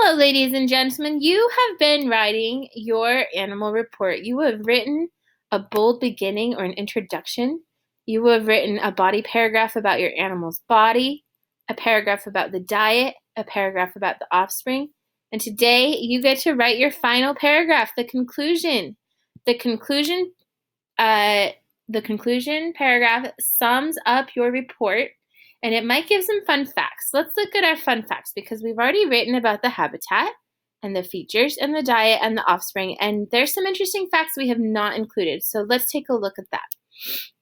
Hello, ladies and gentlemen. You have been writing your animal report. You have written a bold beginning or an introduction. You have written a body paragraph about your animal's body, a paragraph about the diet, a paragraph about the offspring. And today you get to write your final paragraph, the conclusion. The conclusion, the conclusion paragraph sums up your report and it might give some fun facts. Let's look at our fun facts because we've already written about the habitat and the features and the diet and the offspring, and there's some interesting facts we have not included. So let's take a look at that.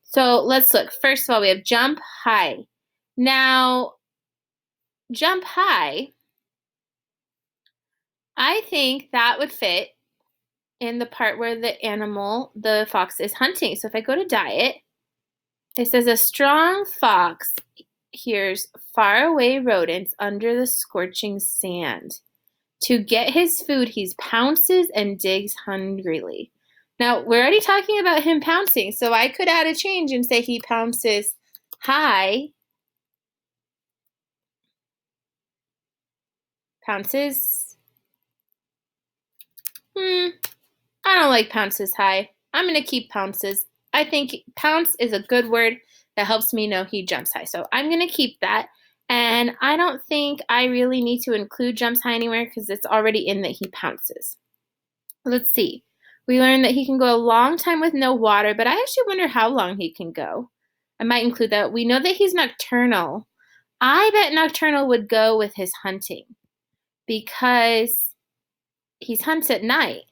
So let's look. First of all, we have jump high. Now, jump high, I think that would fit in the part where the animal, the fox, is hunting. So if I go to diet, it says a strong fox hears faraway rodents under the scorching sand. To get his food, he pounces and digs hungrily. Now, we're already talking about him pouncing, so I could add a change and say he pounces high. Pounces. I don't like pounces high. I'm going to keep pounces. I think pounce is a good word that helps me know he jumps high. So I'm going to keep that. And I don't think I really need to include jumps high anywhere because it's already in that he pounces. Let's see. We learned that he can go a long time with no water, but I actually wonder how long he can go. I might include that. We know that he's nocturnal. I bet nocturnal would go with his hunting because he hunts at night.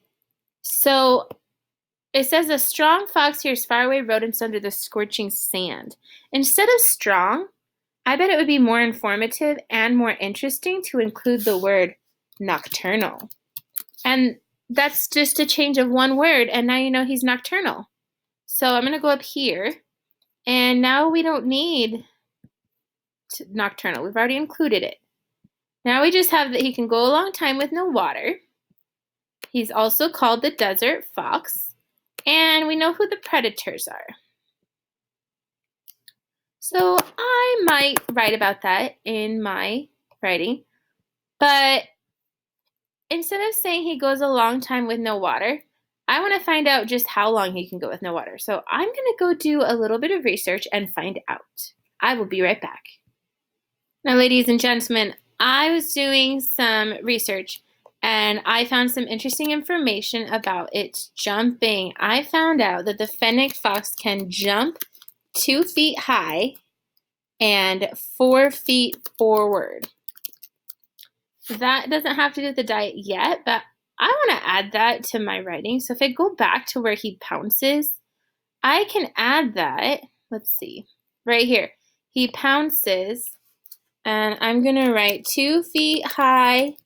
So it says a strong fox hears faraway rodents under the scorching sand. Instead of strong, I bet it would be more informative and more interesting to include the word nocturnal. And that's just a change of one word, and now you know he's nocturnal. So I'm going to go up here, and now we don't need nocturnal. We've already included it. Now we just have that he can go a long time with no water. He's also called the desert fox, and we know who the predators are. So I might write about that in my writing, but instead of saying he goes a long time with no water, I want to find out just how long he can go with no water. So I'm going to go do a little bit of research and find out. I will be right back. Now, ladies and gentlemen, I was doing some research and I found some interesting information about its jumping. I found out that the fennec fox can jump 2 feet high and 4 feet forward. That doesn't have to do with the diet yet, but I want to add that to my writing. So if I go back to where he pounces, I can add that. Let's see, right here. He pounces, and I'm going to write 2 feet high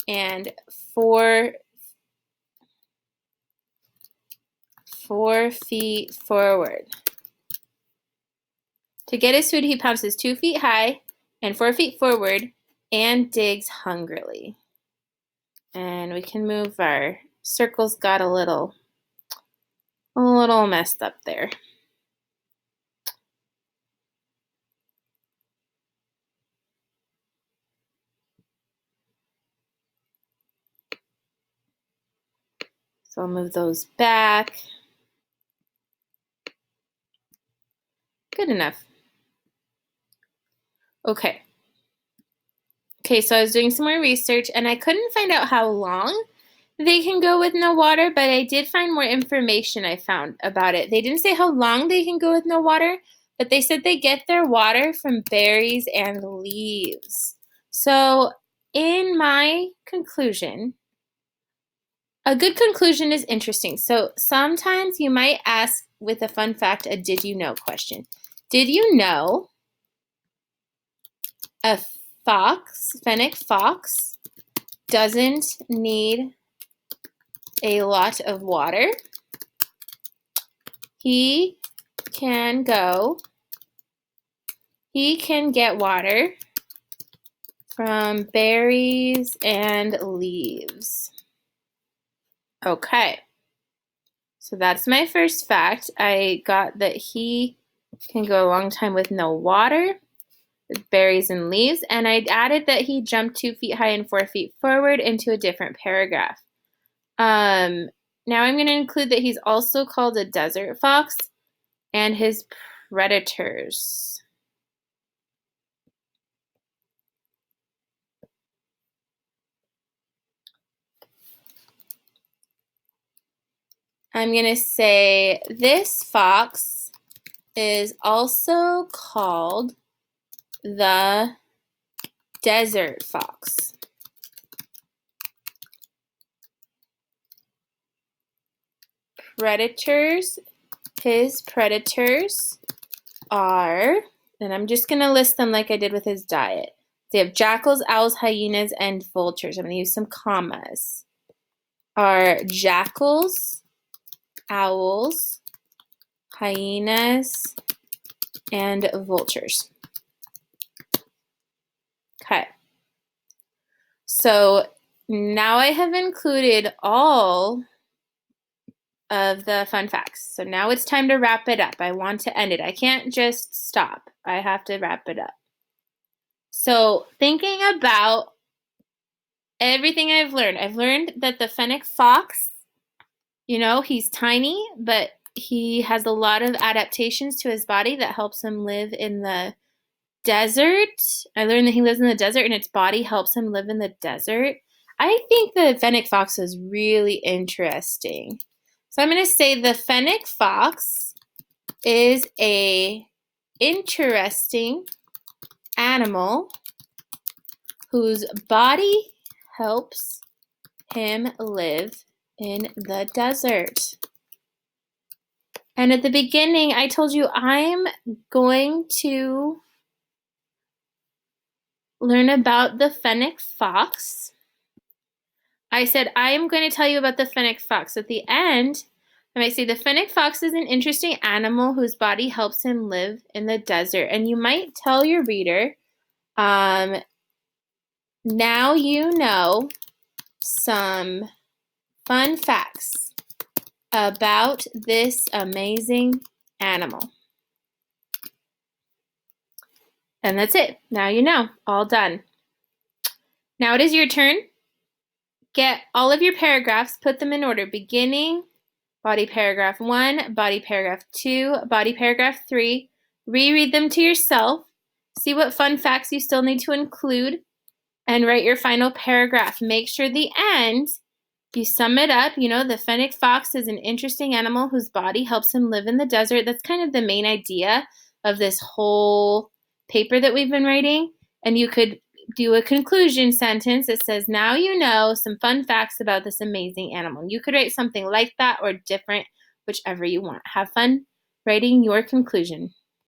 and 4 feet forward. To get his food, he pounces 2 feet high and 4 feet forward and digs hungrily. And we can move our circles, got a little messed up there. So I'll move those back. Good enough. Okay, so I was doing some more research and I couldn't find out how long they can go with no water, but I did find more information I found about it. They didn't say how long they can go with no water, but they said they get their water from berries and leaves. So in my conclusion, a good conclusion is interesting. So sometimes you might ask with a fun fact a did you know question. Did you know a fennec fox, doesn't need a lot of water? He can get water from berries and leaves. Okay, so that's my first fact. I got that he can go a long time with no water. with berries and leaves, and I added that he jumped 2 feet high and 4 feet forward into a different paragraph. Now I'm going to include that he's also called a desert fox and his predators. I'm going to say this fox is also called the desert fox. Predators, his predators are, and I'm just going to list them like I did with his diet. They have jackals, owls, hyenas, and vultures. I'm going to use some commas. Are jackals, owls, hyenas, and vultures. Okay. So now I have included all of the fun facts. So now it's time to wrap it up. I want to end it. I can't just stop. I have to wrap it up. So thinking about everything I've learned that the fennec fox, he's tiny, but he has a lot of adaptations to his body that helps him live in the desert. I learned that he lives in the desert and its body helps him live in the desert. I think the fennec fox is really interesting. So I'm going to say the fennec fox is a interesting animal whose body helps him live in the desert. And at the beginning, I told you I'm going to learn about the fennec fox. I said I'm going to tell you about the fennec fox. At the end, I might say the fennec fox is an interesting animal whose body helps him live in the desert. And you might tell your reader, now you know some fun facts about this amazing animal. And that's it. Now you know. All done. Now it is your turn. Get all of your paragraphs, put them in order, beginning, body paragraph 1, body paragraph 2, body paragraph 3. Reread them to yourself. See what fun facts you still need to include, and write your final paragraph. Make sure the end, you sum it up. The fennec fox is an interesting animal whose body helps him live in the desert. That's kind of the main idea of this whole paper that we've been writing. And you could do a conclusion sentence that says, now you know some fun facts about this amazing animal. You could write something like that or different, whichever you want. Have fun writing your conclusion.